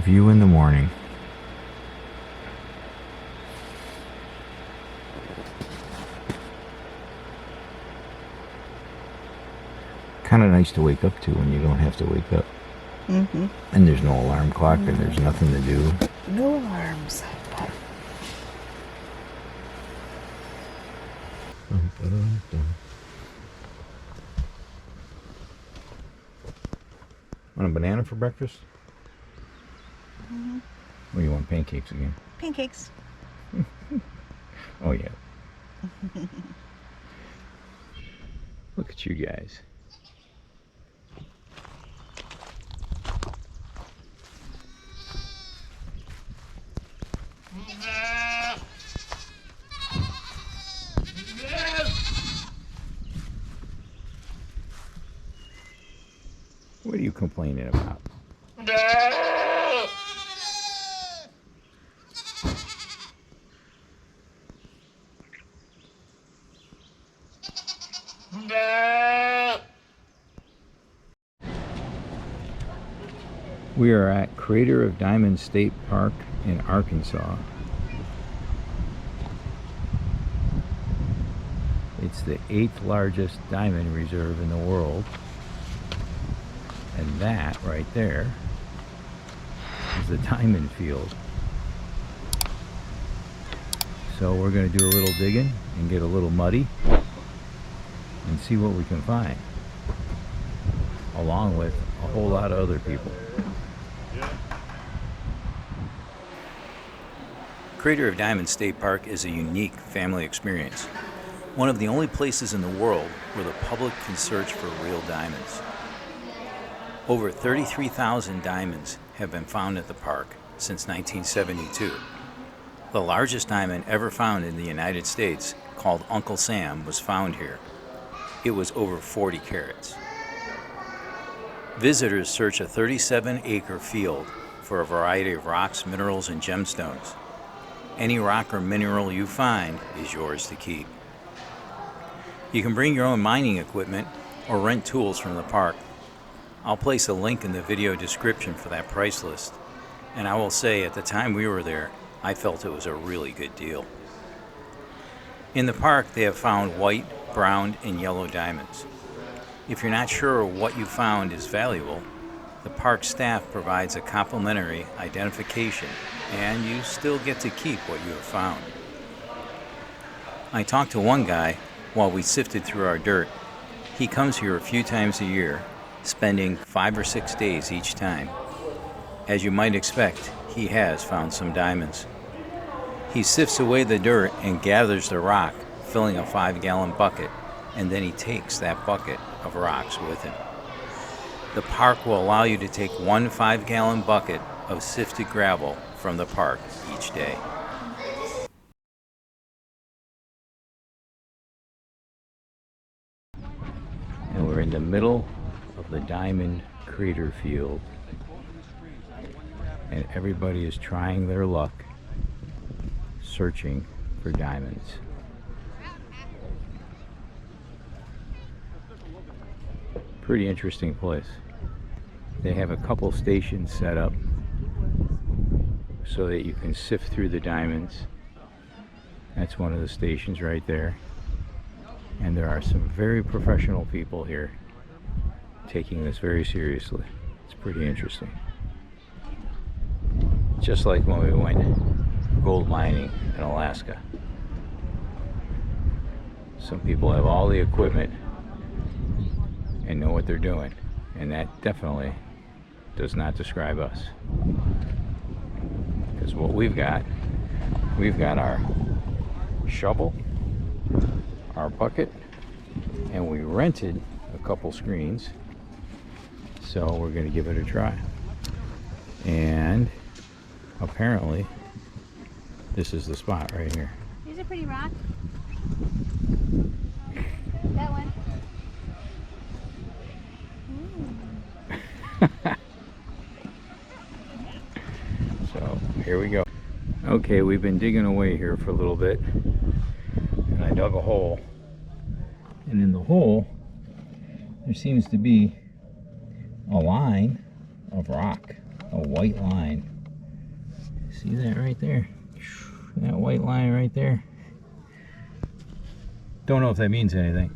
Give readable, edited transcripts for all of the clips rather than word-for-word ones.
view in the morning. Kind of nice to wake up to when you don't have to wake up. Mm-hmm. And there's no alarm clock and there's nothing to do. No alarms. Want a banana for breakfast? Mm-hmm. Or you want pancakes again? Pancakes. Oh yeah. Look at you guys. What are you complaining about? We are at Crater of Diamonds State Park in Arkansas. It's the 8th largest diamond reserve in the world. And that right there is the diamond field. So we're going to do a little digging and get a little muddy and see what we can find, along with a whole lot of other people. Crater of Diamonds State Park is a unique family experience. One of the only places in the world where the public can search for real diamonds. Over 33,000 diamonds have been found at the park since 1972. The largest diamond ever found in the United States, called Uncle Sam, was found here. It was over 40 carats. Visitors search a 37-acre field for a variety of rocks, minerals, and gemstones. Any rock or mineral you find is yours to keep. You can bring your own mining equipment or rent tools from the park. I'll place a link in the video description for that price list. And I will say, at the time we were there, I felt it was a really good deal. In the park, they have found white, brown, and yellow diamonds. If you're not sure what you found is valuable, the park staff provides a complimentary identification, and you still get to keep what you have found. I talked to one guy while we sifted through our dirt. He comes here a few times a year, spending 5 or 6 days each time. As you might expect, he has found some diamonds. He sifts away the dirt and gathers the rock, filling a 5-gallon bucket, and then he takes that bucket of rocks with him. The park will allow you to take 1 5-gallon bucket of sifted gravel from the park each day. And we're in the middle of the diamond crater field, and everybody is trying their luck searching for diamonds. Pretty interesting place. They have a couple stations set up so that you can sift through the diamonds. That's one of the stations right there. And there are some very professional people here taking this very seriously. It's pretty interesting. Just like when we went gold mining in Alaska. Some people have all the equipment and know what they're doing, and that definitely does not describe us. Because what we've got our shovel, our bucket, and we rented a couple screens, so we're going to give it a try. And apparently this is the spot right here. Here's a pretty rock. That one. So here we go. Okay, we've been digging away here for a little bit, and I dug a hole, and in the hole there seems to be a line of rock, a white line. See that right there? That white line right there. Don't know if that means anything.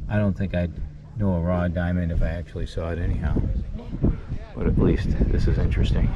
I don't think I'd know a raw diamond if I actually saw it anyhow. But at least this is interesting.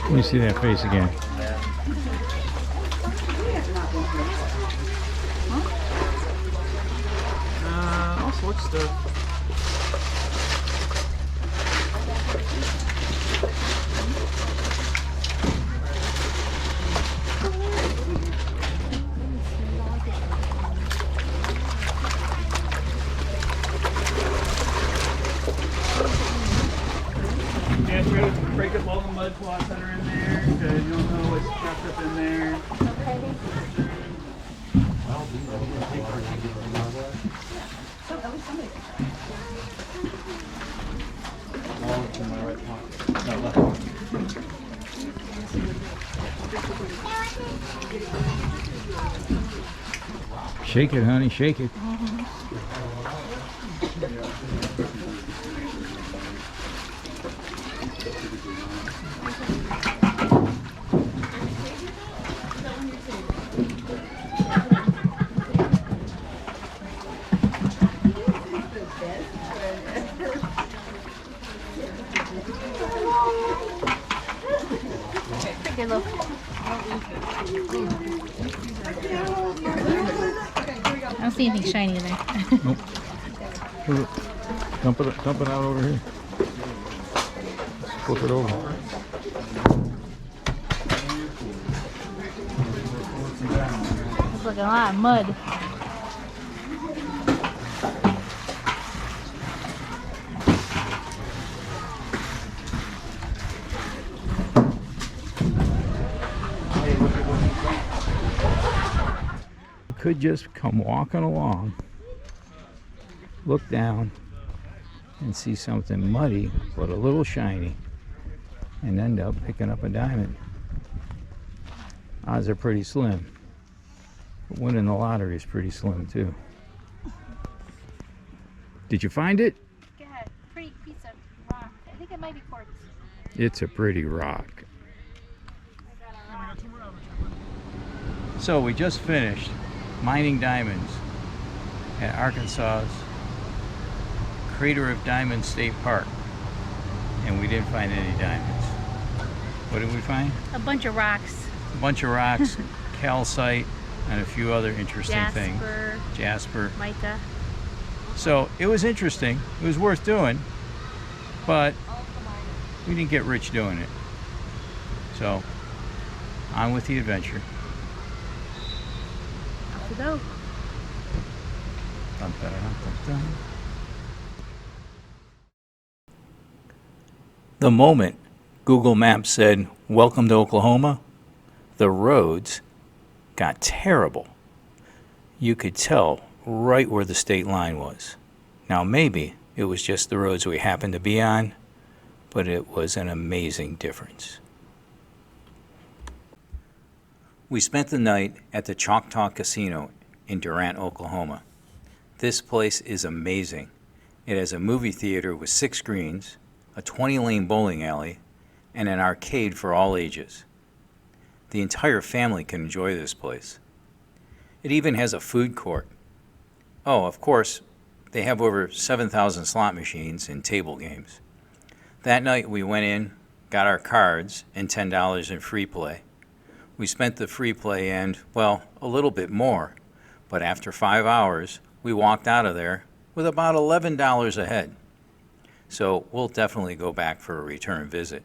Let me see that face again. All sorts of stuff. Yeah, try to break up all the mud plots that are in there, because you don't know what's trapped up in there. Shake it, honey, shake it. Good look. I don't see anything shiny in there. Nope. Dump it out over here. Flip it over. Looks like a lot of mud. Could just come walking along, look down, and see something muddy but a little shiny, and end up picking up a diamond. Odds are pretty slim, but winning the lottery is pretty slim too. Did you find it? Yeah, pretty piece of rock. I think it might be quartz. It's a pretty rock. So we just finished mining diamonds at Arkansas's Crater of Diamonds State Park, and we didn't find any diamonds. What did we find? A bunch of rocks. A bunch of rocks, calcite, and a few other interesting things. Jasper. Mica. So it was interesting. It was worth doing, but we didn't get rich doing it. So on with the adventure. Off we go. Dun, dun, dun, dun, dun. The moment Google Maps said, "Welcome to Oklahoma," the roads got terrible. You could tell right where the state line was. Now maybe it was just the roads we happened to be on, but it was an amazing difference. We spent the night at the Choctaw Casino in Durant, Oklahoma. This place is amazing. It has a movie theater with 6 screens, a 20-lane bowling alley, and an arcade for all ages. The entire family can enjoy this place. It even has a food court. Oh, of course, they have over 7,000 slot machines and table games. That night we went in, got our cards, and $10 in free play. We spent the free play and, well, a little bit more, but after 5 hours, we walked out of there with about $11 ahead. So we'll definitely go back for a return visit.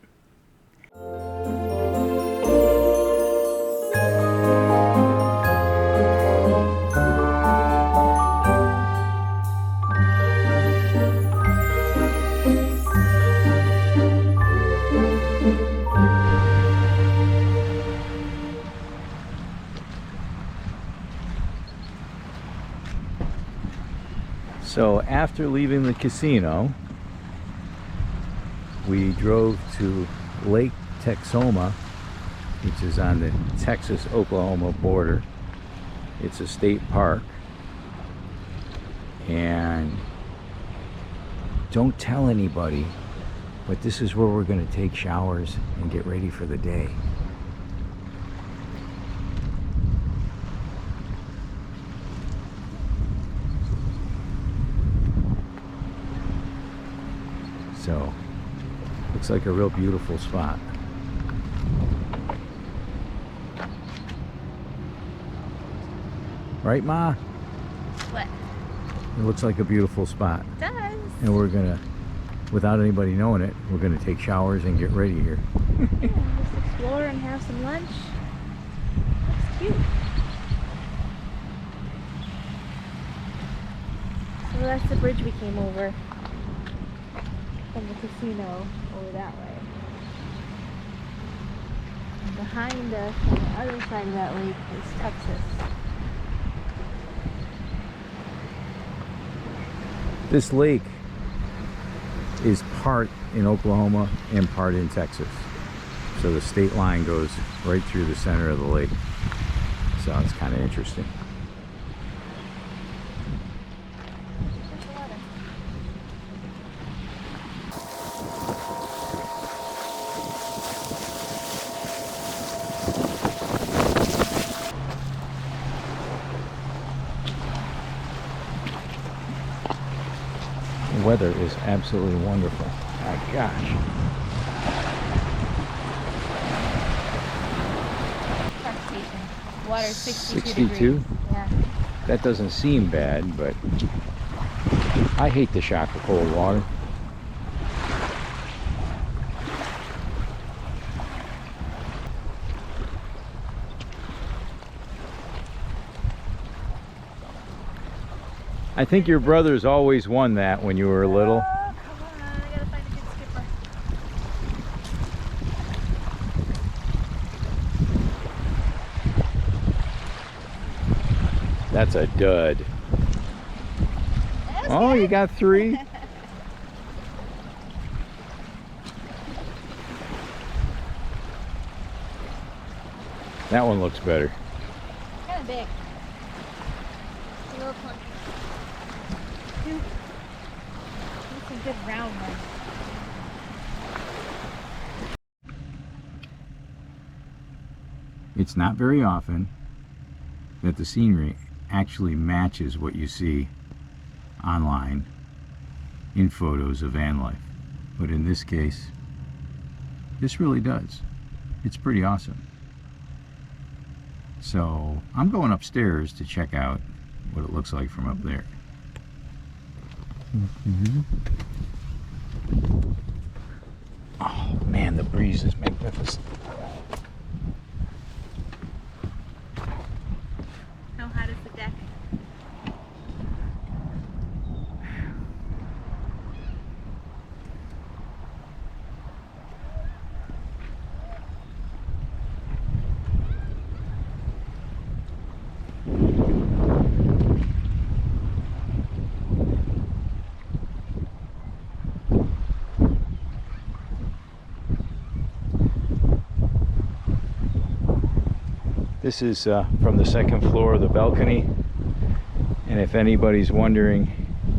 So after leaving the casino, we drove to Lake Texoma, which is on the Texas-Oklahoma border. It's a state park. And don't tell anybody, but this is where we're going to take showers and get ready for the day. So, looks like a real beautiful spot. Right, Ma? What? It looks like a beautiful spot. It does. And we're gonna, without anybody knowing it, we're gonna take showers and get ready here. Yeah, just explore and have some lunch. It's cute. So that's the bridge we came over from the casino over that way. And behind us, on the other side of that lake, is Texas. This lake is part in Oklahoma and part in Texas. So the state line goes right through the center of the lake. So it's kind of interesting. The weather is absolutely wonderful. My gosh. Park station. Water 62 62? degrees. Yeah. That doesn't seem bad, but I hate the shock of cold water. I think your brothers always won that when you were little. Oh, come on. I gotta find a good skipper. That's a dud. Oh, you got 3? That one looks better. Kind of big. A little clunky. That's a good round one. It's not very often that the scenery actually matches what you see online in photos of van life. But in this case, this really does. It's pretty awesome. So I'm going upstairs to check out what it looks like from up there. Oh man, the breeze is magnificent. How hot is the deck? This is from the second floor of the balcony, and if anybody's wondering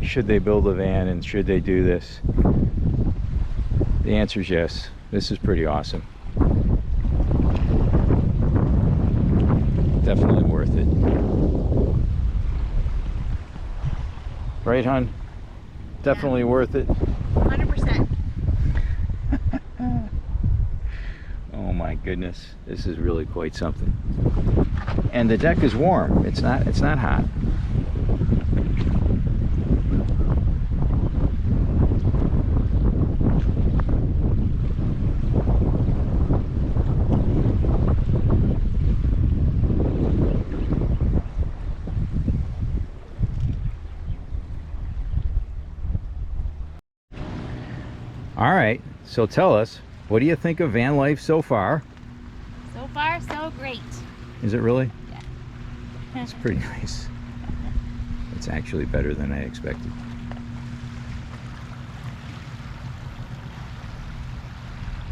should they build a van and should they do this, the answer is yes. This is pretty awesome. Definitely worth it. Right, hon? Definitely worth it. 100%. Oh my goodness, this is really quite something. And the deck is warm. It's not hot. All right, so tell us, what do you think of van life so far? So far, so great. Is it really? Yeah. It's pretty nice. It's actually better than I expected.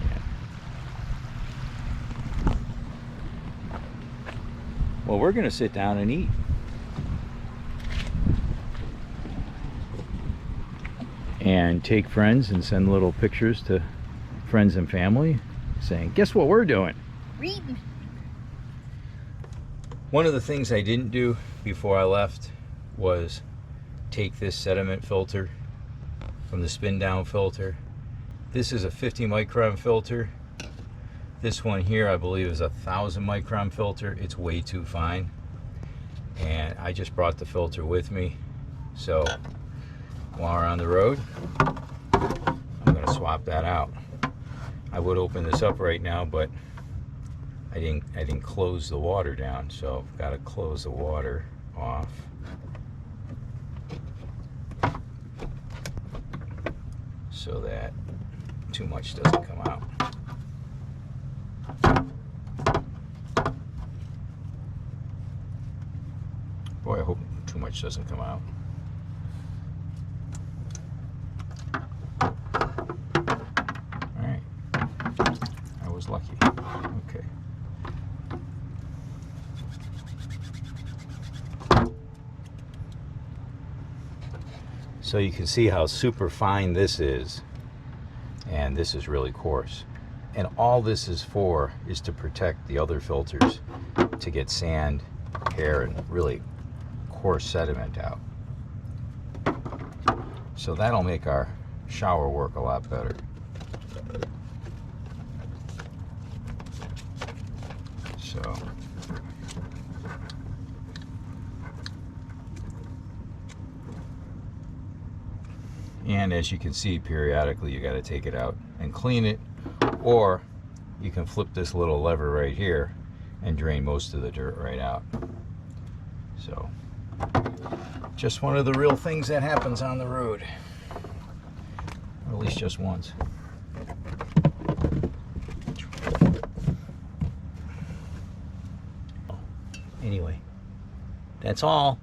Yeah. Well, we're gonna sit down and eat. And take friends and send little pictures to friends and family saying, guess what we're doing? Reading. One of the things I didn't do before I left was take this sediment filter from the spin down filter. This is a 50 micron filter. This one here I believe is a 1,000 micron filter. It's way too fine. And I just brought the filter with me. So while we're on the road, I'm going to swap that out. I would open this up right now, but I didn't close the water down, so I've got to close the water off. So that too much doesn't come out. Boy, I hope too much doesn't come out. Alright. I was lucky. Okay. So you can see how super fine this is, and this is really coarse. And all this is for is to protect the other filters, to get sand, hair, and really coarse sediment out. So that'll make our shower work a lot better. So and as you can see, periodically you got to take it out and clean it, or you can flip this little lever right here and drain most of the dirt right out. So just one of the real things that happens on the road, or at least just once. Anyway, that's all.